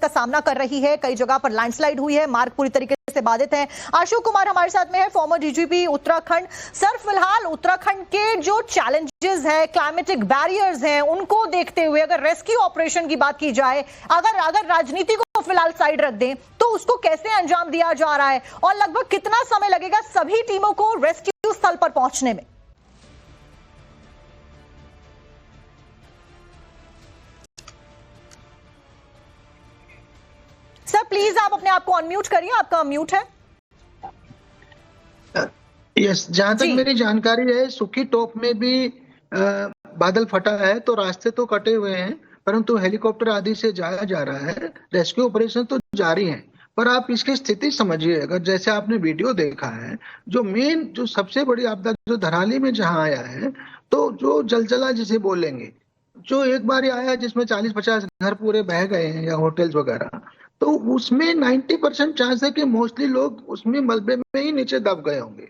का सामना कर रही है। कई जगह पर लैंडस्लाइड हुई है, मार्ग पूरी तरीके से बाधित है। अशोक कुमार हमारे साथ में है, फॉर्मर डीजीपी उत्तराखंड। सर, फिलहाल उत्तराखंड के जो चैलेंजेस है, क्लाइमेटिक बैरियर्स हैं, उनको देखते हुए अगर रेस्क्यू ऑपरेशन की बात की जाए, अगर राजनीति को फिलहाल साइड रख दें, तो उसको कैसे अंजाम दिया जा रहा है और लगभग कितना समय लगेगा सभी टीमों को रेस्क्यू स्थल पर पहुंचने में? सर प्लीज आप अपने आप को अनम्यूट करिए, आपका म्यूट है। यस, जहां तक मेरी जानकारी है, सुखी टोप में भी बादल फटा है, तो रास्ते तो कटे हुए हैं, परंतु हेलीकॉप्टर आदि से जाया जा रहा है। रेस्क्यू ऑपरेशन तो जारी है, पर आप इसकी स्थिति समझिए। अगर जैसे आपने वीडियो देखा है, जो सबसे बड़ी आपदा जो धराली में जहां आया है, तो जो जलजला जिसे बोलेंगे, जो एक बार आया जिसमें 40-50 घर पूरे बह गए हैं या होटल्स वगैरह, तो उसमें 90% चांस है कि मोस्टली लोग उसमें मलबे में ही नीचे दब गए होंगे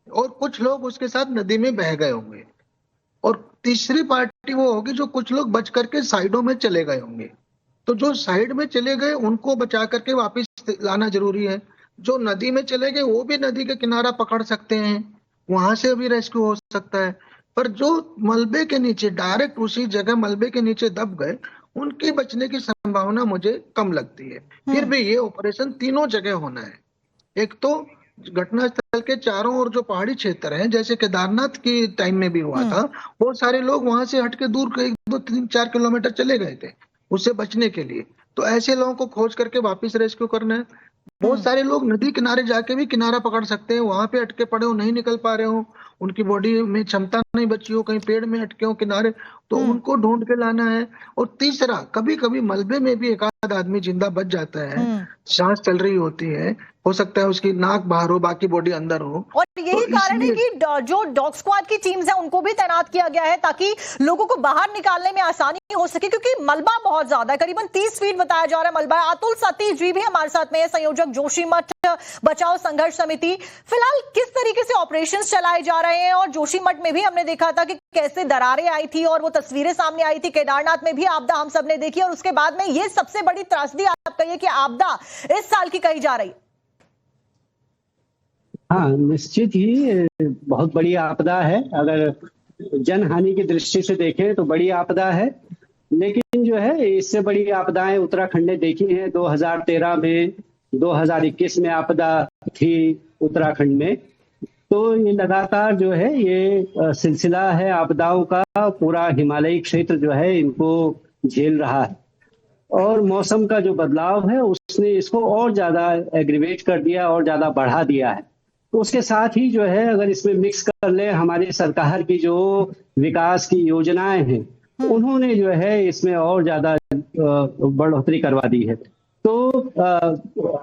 और कुछ लोग उसके साथ नदी में बह गए होंगे। और तीसरी पार्टी वो होगी जो कुछ लोग बच करके साइडों में चले गए होंगे। तो जो साइड में चले गए उनको बचा करके वापस लाना जरूरी है। जो नदी में चले गए वो भी नदी के किनारा पकड़ सकते हैं, वहां से भी रेस्क्यू हो सकता है। पर जो मलबे के नीचे डायरेक्ट उसी जगह मलबे के नीचे दब गए, उनकी बचने की संभावना मुझे कम लगती है। फिर भी ये ऑपरेशन तीनों जगह होना है। एक तो घटनास्थल के चारों ओर जो पहाड़ी क्षेत्र हैं, जैसे केदारनाथ की टाइम में भी हुआ था, बहुत सारे लोग वहां से हटके दूर 1-2-3-4 किलोमीटर चले गए थे उससे बचने के लिए। तो ऐसे लोगों को खोज करके वापस रेस्क्यू करना है। बहुत सारे लोग नदी किनारे जाके भी किनारा पकड़ सकते हैं, वहां पे अटके पड़े हो, नहीं निकल पा रहे हो, उनकी बॉडी में क्षमता नहीं बची हो, कहीं पेड़ में अटके हो किनारे, तो उनको ढूंढ के लाना है। और तीसरा, कभी कभी मलबे में भी एक आध आदमी जिंदा बच जाता है, सांस चल रही होती है, हो सकता है उसकी नाक बाहर हो, बाकी बॉडी अंदर हो। और यही कारण है कि जो डॉग स्क्वाड की टीम्स है उनको भी तैनात किया गया है ताकि लोगों को बाहर निकालने में आसानी हो सके, क्योंकि मलबा बहुत ज्यादा है, करीबन 30 फीट बताया जा रहा है मलबा। अतुल सतीश जी भी हमारे साथ में है, संयोजक जोशीमठ बचाओ संघर्ष समिति। फिलहाल किस तरीके से ऑपरेशंस चलाए जा रहे हैं? और जोशीमठ में भी हमने देखा था कि कैसे दरारें आई थी और वो तस्वीरें सामने आई थी। केदारनाथ में भी आपदा हम सब ने देखी और उसके बाद में ये सबसे बड़ी त्रासदी आप कहिए कि आपदा इस साल की कही जा रही। हाँ, निश्चित ही बहुत बड़ी आपदा है। अगर जनहानि की दृष्टि से देखें तो बड़ी आपदा है, लेकिन जो है इससे बड़ी आपदाएं उत्तराखंड ने देखी हैं। 2013 में, 2021 में आपदा थी उत्तराखंड में। तो ये लगातार जो है ये सिलसिला है आपदाओं का, पूरा हिमालयी क्षेत्र जो है इनको झेल रहा है। और मौसम का जो बदलाव है उसने इसको और ज्यादा एग्रीवेट कर दिया और ज्यादा बढ़ा दिया है। तो उसके साथ ही जो है अगर इसमें मिक्स कर ले हमारी सरकार की जो विकास की योजनाएं हैं, उन्होंने जो है इसमें और ज्यादा बढ़ोतरी करवा दी है। तो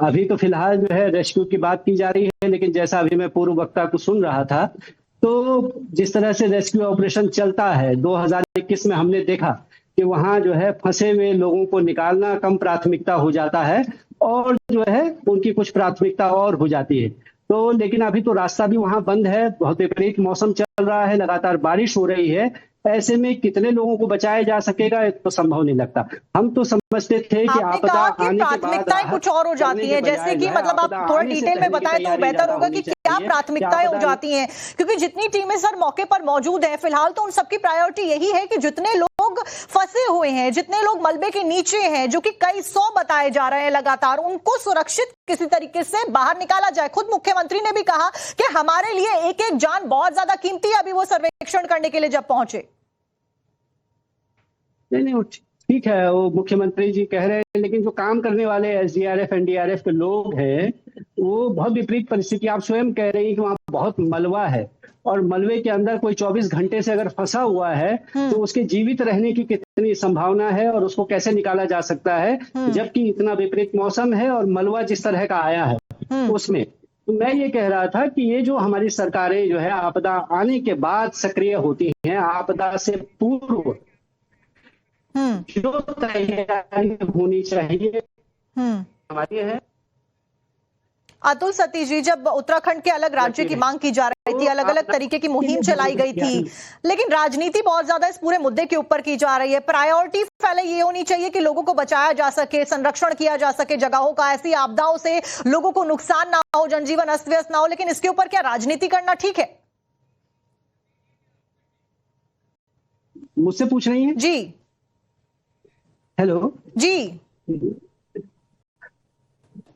अभी तो फिलहाल जो है रेस्क्यू की बात की जा रही है, लेकिन जैसा अभी मैं पूर्व वक्ता को सुन रहा था, तो जिस तरह से रेस्क्यू ऑपरेशन चलता है 2021 में हमने देखा कि वहां जो है फंसे हुए लोगों को निकालना कम प्राथमिकता हो जाता है और जो है उनकी कुछ प्राथमिकता और हो जाती है। तो लेकिन अभी तो रास्ता भी वहां बंद है, बहुत विपरीत मौसम चल रहा है, लगातार बारिश हो रही है। ऐसे में कितने लोगों को बचाया जा सकेगा तो संभव नहीं लगता। हम तो समझते थे कि आपदा आने के बाद प्राथमिकताएं कुछ और हो जाती हैं, जैसे कि मतलब आप थोड़ा डिटेल में बताएं तो बेहतर होगा कि क्या प्राथमिकताएं हो जाती हैं, क्योंकि जितनी टीमें सर मौके पर मौजूद है फिलहाल, तो उन सबकी प्रायोरिटी यही है कि जितने लोग फंसे हुए हैं, जितने लोग मलबे के नीचे हैं, जो कि कई 100 बताए जा रहे हैं लगातार, उनको सुरक्षित किसी तरीके से बाहर निकाला जाए। खुद मुख्यमंत्री ने भी कहा कि हमारे लिए एक एक जान बहुत ज्यादा कीमती है, अभी वो सर्वेक्षण करने के लिए जब पहुंचे। नहीं, ठीक है, वो मुख्यमंत्री जी कह रहे हैं, लेकिन जो काम करने वाले एसडीआरएफ एनडीआरएफ के लोग हैं वो बहुत विपरीत परिस्थिति, आप स्वयं कह रही हैं कि वहाँ बहुत मलबा है और मलबे के अंदर कोई 24 घंटे से अगर फंसा हुआ है तो उसके जीवित रहने की कितनी संभावना है और उसको कैसे निकाला जा सकता है, जबकि इतना विपरीत मौसम है और मलबा जिस तरह का आया है उसमें। तो मैं ये कह रहा था कि ये जो हमारी सरकारें जो है आपदा आने के बाद सक्रिय होती हैं, आपदा से पूर्व जो तैयारी होनी चाहिए हमारी है। अतुल सतीश जी, जब उत्तराखंड के अलग राज्य की मांग की जा रही थी, अलग अलग तरीके की मुहिम चलाई गई थी, लेकिन राजनीति बहुत ज्यादा इस पूरे मुद्दे के ऊपर की जा रही है। प्रायोरिटी पहले ये होनी चाहिए कि लोगों को बचाया जा सके, संरक्षण किया जा सके जगहों का, ऐसी आपदाओं से लोगों को नुकसान ना हो, जनजीवन अस्त व्यस्त ना हो, लेकिन इसके ऊपर क्या राजनीति करना ठीक है? मुझसे पूछ रही हैं? जी हेलो जी।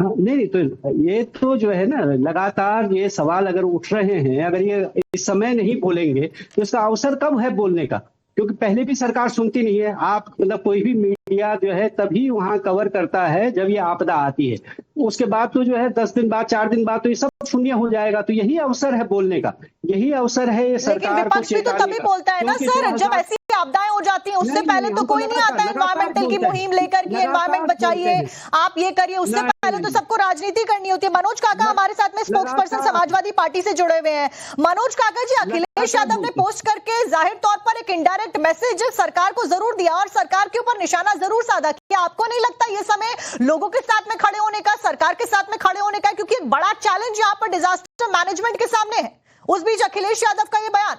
हाँ, नहीं तो ये तो जो है ना, लगातार ये सवाल अगर उठ रहे हैं, अगर ये इस समय नहीं बोलेंगे तो इसका अवसर कब है बोलने का? क्योंकि पहले भी सरकार सुनती नहीं है। आप मतलब कोई भी मीडिया जो है तभी वहां कवर करता है जब ये आपदा आती है। उसके बाद तो जो है 10 दिन बाद, 4 दिन बाद तो ये सब शून्य हो जाएगा। तो यही अवसर है बोलने का, यही अवसर है ये सरकार को। लेकिन विपक्ष भी तो तभी बोलता है ना सर, जब ऐसी आपदाएं हो जाती हैं, उससे पहले तो कोई नहीं आता एनवायरमेंटल की मुहिम लेकर कि एनवायरमेंट बचाइए, आप ये करिए। उससे पहले तो सबको राजनीति करनी होती है। मनोज काका हमारे साथ में स्पोक्स पर्सन समाजवादी पार्टी से जुड़े हुए हैं। मनोज काका जी, अखिलेश यादव ने पोस्ट करके जाहिर तौर पर एक इनडायरेक्ट मैसेज सरकार को जरूर दिया और सरकार के ऊपर निशाना जरूर साधा। क्या आपको नहीं लगता ये समय लोगों के साथ में खड़े होने का, सरकार के साथ में खड़े होने का, क्योंकि एक बड़ा चैलेंज यहाँ पर डिजास्टर मैनेजमेंट के सामने है? उस बीच अखिलेश यादव का ये बयान।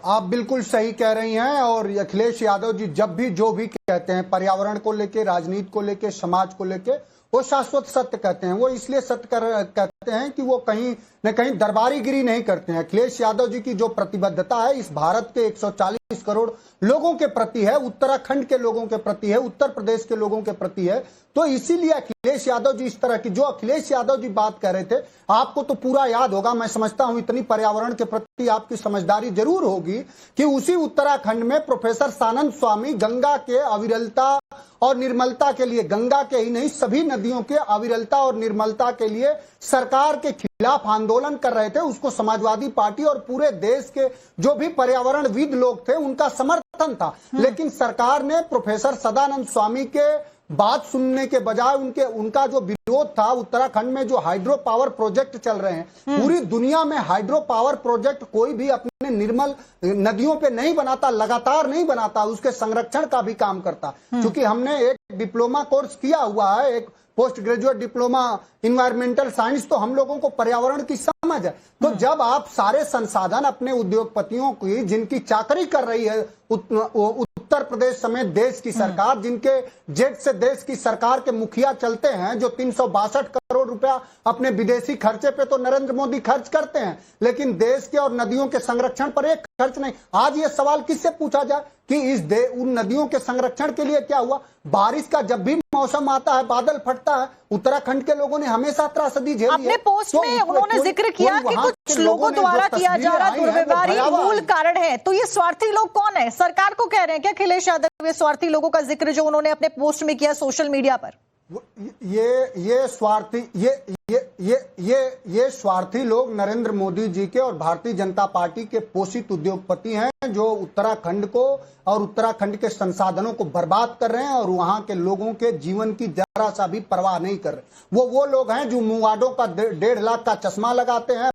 आप बिल्कुल सही कह रही हैं। और अखिलेश यादव जी जब भी जो भी कहते हैं पर्यावरण को लेके, राजनीति को लेके, समाज को लेके, वो शाश्वत सत्य कहते हैं। वो इसलिए सत्य कहते हैं कि वो कहीं न कहीं दरबारीगिरी नहीं करते हैं। अखिलेश यादव जी की जो प्रतिबद्धता है इस भारत के 140 करोड़ लोगों के प्रति है, उत्तराखंड के लोगों के प्रति है, उत्तर प्रदेश के लोगों के प्रति है। तो इसीलिए अखिलेश यादव जी इस तरह की, जो अखिलेश यादव जी बात कर रहे थे, आपको तो पूरा याद होगा, मैं समझता हूं इतनी पर्यावरण के प्रति आपकी समझदारी जरूर होगी कि उसी उत्तराखंड में प्रोफेसर सानंद स्वामी गंगा के अविरलता और निर्मलता के लिए, गंगा के ही नहीं सभी नदियों के अविरलता और निर्मलता के लिए सरकार के खिलाफ आंदोलन कर रहे थे। उसको समाजवादी पार्टी और पूरे देश के जो भी पर्यावरणविद लोग थे उनका समर्थन था। लेकिन सरकार ने प्रोफेसर सदानंद स्वामी के बात सुनने के बजाय उनका जो विरोध था, उत्तराखंड में जो हाइड्रो पावर प्रोजेक्ट चल रहे हैं, पूरी दुनिया में हाइड्रो पावर प्रोजेक्ट कोई भी अपने निर्मल नदियों पे नहीं बनाता, लगातार नहीं बनाता, उसके संरक्षण का भी काम करता। क्योंकि हमने एक डिप्लोमा कोर्स किया हुआ है, एक post graduate diploma environmental science, तो हम लोगों को पर्यावरण की समझ है। तो जब आप सारे संसाधन अपने उद्योगपतियों की, जिनकी चाकरी कर रही है उत्तर प्रदेश समेत देश की सरकार, जिनके जेट से देश की सरकार के मुखिया चलते हैं, जो 362 करोड़ रुपया अपने विदेशी खर्चे पे तो नरेंद्र मोदी खर्च करते हैं, लेकिन देश के और नदियों के संरक्षण पर एक खर्च नहीं। आज ये सवाल किससे पूछा जाए कि उन नदियों के संरक्षण के लिए क्या हुआ? बारिश का जब भी मौसम आता है, बादल फटता है, उत्तराखंड के लोगों ने हमेशा त्रासदी झेली है। अपने पोस्ट में उन्होंने जिक्र किया कि कुछ लोगों द्वारा किया जा रहा दुर्व्यवहार ही मूल कारण है। तो ये स्वार्थी लोग कौन है? सरकार को कह रहे हैं क्या अखिलेश यादव? ये स्वार्थी लोगों का जिक्र जो उन्होंने अपने पोस्ट में किया सोशल मीडिया पर, ये स्वार्थी ये स्वार्थी लोग नरेंद्र मोदी जी के और भारतीय जनता पार्टी के पोषित उद्योगपति हैं, जो उत्तराखंड को और उत्तराखंड के संसाधनों को बर्बाद कर रहे हैं और वहां के लोगों के जीवन की जरा सा भी परवाह नहीं कर रहे। वो लोग हैं जो मुवाडों का 1.5 लाख का चश्मा लगाते हैं,